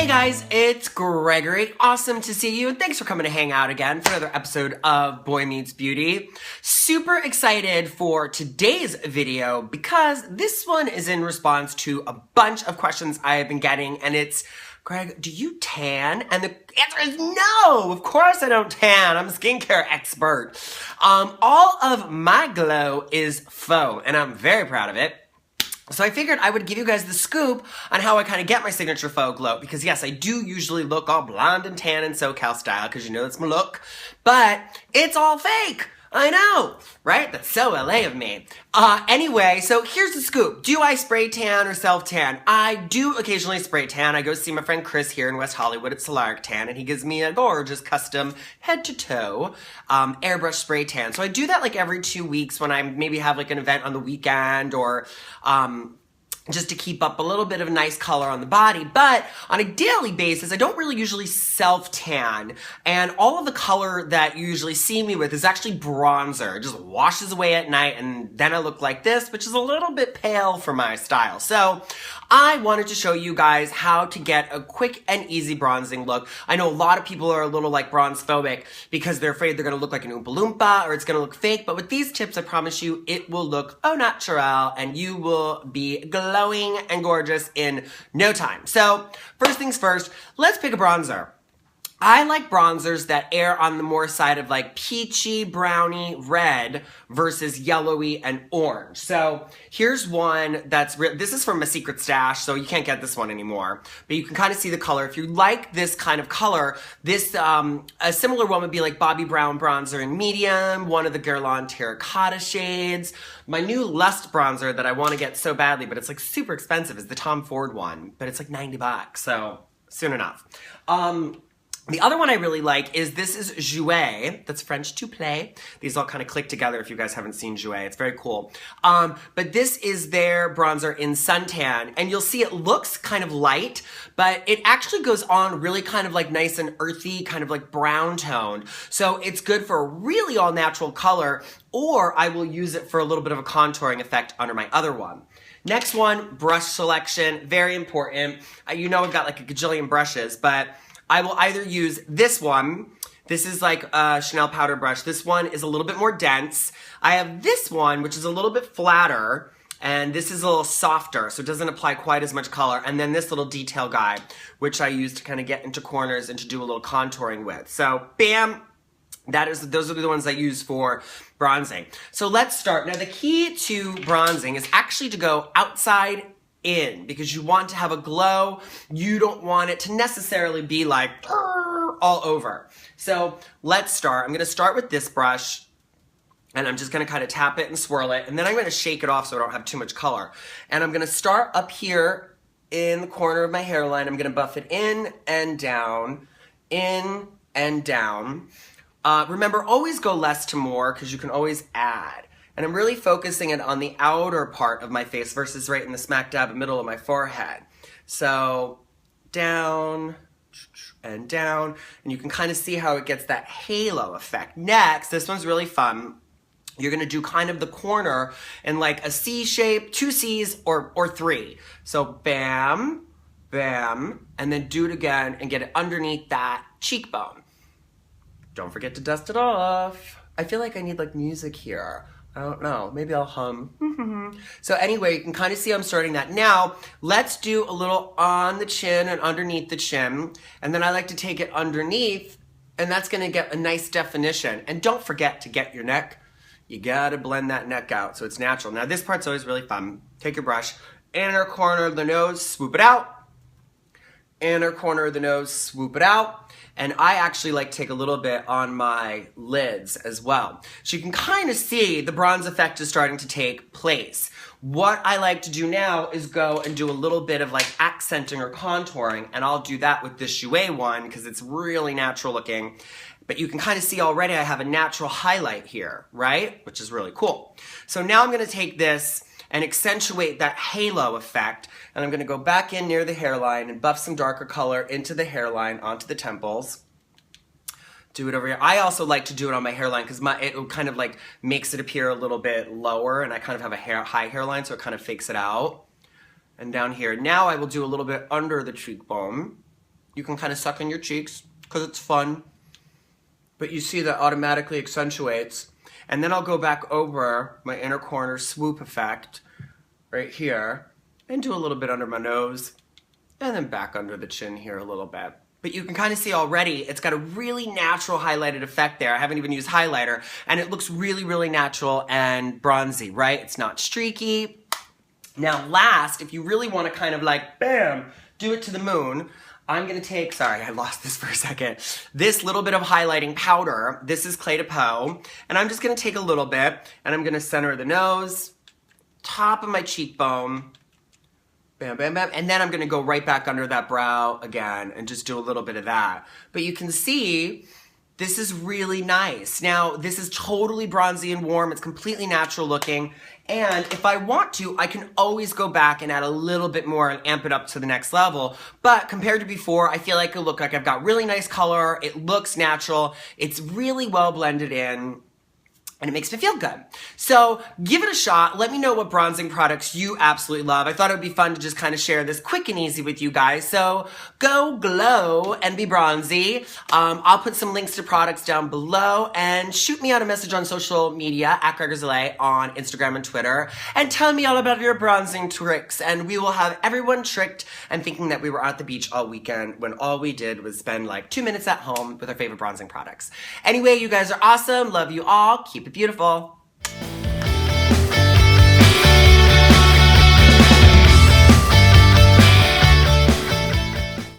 guys, it's Gregory. Awesome to see you, and thanks for coming to hang out again for another episode of Boy Meets Beauty. Super excited for today's video because this one is in response to a bunch of questions I have been getting, and it's, Greg, do you tan? And the answer is no, of course I don't tan. I'm a skincare expert. All of my glow is faux, and I'm very proud of it. So I figured I would give you guys the scoop on how I kind of get my signature faux glow, because yes, I do usually look all blonde and tan in SoCal style, because you know that's my look, but it's all fake. I know, right? That's so LA of me. Anyway, so here's the scoop. Do I spray tan or self-tan? I do occasionally spray tan. I go see my friend Chris here in West Hollywood at Solaric Tan, and he gives me a gorgeous custom head-to-toe airbrush spray tan. So I do that like every 2 weeks when I maybe have like an event on the weekend or just to keep up a little bit of nice color on the body. But on a daily basis, I don't really usually self-tan. And all of the color that you usually see me with is actually bronzer. It just washes away at night, and then I look like this, which is a little bit pale for my style. So I wanted to show you guys how to get a quick and easy bronzing look. I know a lot of people are a little like bronze phobic because they're afraid they're gonna look like an Oompa Loompa or it's gonna look fake. But with these tips, I promise you, it will look au naturel and you will be glowing and gorgeous in no time. So first things first, let's pick a bronzer. I like bronzers that err on the more side of like peachy, browny, red versus yellowy and orange. So here's one that's this is from a secret stash, so you can't get this one anymore, but you can kind of see the color. If you like this kind of color, this a similar one would be like Bobbi Brown bronzer in medium, one of the Guerlain terracotta shades. My new Lust bronzer that I want to get so badly, but it's like super expensive, is the Tom Ford one, but it's like $90, so soon enough. The other one I really like is this is Jouer. That's French to play. These all kind of click together if you guys haven't seen Jouer. It's very cool. But this is their bronzer in suntan. And you'll see it looks kind of light, but it actually goes on really kind of like nice and earthy, kind of like brown toned. So it's good for a really all natural color, or I will use it for a little bit of a contouring effect under my other one. Next one, brush selection. Very important. You know I've got like a gajillion brushes, but I will either use this one. This is like a Chanel powder brush. This one is a little bit more dense. I have this one, which is a little bit flatter, and this is a little softer, so it doesn't apply quite as much color. And then this little detail guy, which I use to kind of get into corners and to do a little contouring with. So, bam! Those are the ones I use for bronzing. So let's start. Now, the key to bronzing is actually to go outside in, because you want to have a glow. You don't want it to necessarily be like all over. So let's start. I'm going to start with this brush, and I'm just going to kind of tap it and swirl it, and then I'm going to shake it off so I don't have too much color. And I'm going to start up here in the corner of my hairline. I'm going to buff it in and down, in and down. Remember, always go less to more, because you can always add. And I'm really focusing it on the outer part of my face versus right in the smack dab middle of my forehead. So down and down, and you can kind of see how it gets that halo effect. Next, this one's really fun. You're gonna do kind of the corner in like a C shape, 2 C's or 3. So bam, bam, and then do it again and get it underneath that cheekbone. Don't forget to dust it off. I feel like I need like music here. I don't know, maybe I'll hum. So anyway, you can kind of see I'm starting that. Now, let's do a little on the chin and underneath the chin. And then I like to take it underneath, and that's gonna get a nice definition. And don't forget to get your neck. You gotta blend that neck out so it's natural. Now this part's always really fun. Take your brush, inner corner of the nose, swoop it out. Inner corner of the nose, swoop it out. And I actually like to take a little bit on my lids as well. So you can kind of see the bronze effect is starting to take place. What I like to do now is go and do a little bit of like accenting or contouring, and I'll do that with this Jouer one because it's really natural looking. But you can kind of see already I have a natural highlight here, right? Which is really cool. So now I'm gonna take this and accentuate that halo effect. And I'm gonna go back in near the hairline and buff some darker color into the hairline, onto the temples. Do it over here. I also like to do it on my hairline because it kind of like makes it appear a little bit lower, and I kind of have a high hairline, so it kind of fakes it out. And down here. Now I will do a little bit under the cheekbone. You can kind of suck in your cheeks because it's fun. But you see that automatically accentuates. And then I'll go back over my inner corner swoop effect right here and do a little bit under my nose and then back under the chin here a little bit. But you can kind of see already it's got a really natural highlighted effect there. I haven't even used highlighter, and it looks really, really natural and bronzy, right? It's not streaky. Now last, if you really want to kind of like, bam, do it to the moon, I'm going to take, sorry, I lost this for a second, this little bit of highlighting powder. This is Clé de Peau, and I'm just going to take a little bit, and I'm going to center the nose, top of my cheekbone, bam, bam, bam, and then I'm going to go right back under that brow again and just do a little bit of that. But you can see this is really nice. Now, this is totally bronzy and warm. It's completely natural looking. And if I want to, I can always go back and add a little bit more and amp it up to the next level. But compared to before, I feel like it look like I've got really nice color. It looks natural. It's really well blended in. And it makes me feel good. So give it a shot. Let me know what bronzing products you absolutely love. I thought it would be fun to just kind of share this quick and easy with you guys. So go glow and be bronzy. I'll put some links to products down below, and shoot me out a message on social media at Gregory on Instagram and Twitter, and tell me all about your bronzing tricks. And we will have everyone tricked and thinking that we were at the beach all weekend when all we did was spend like 2 minutes at home with our favorite bronzing products. Anyway, you guys are awesome. Love you all. Keep it beautiful.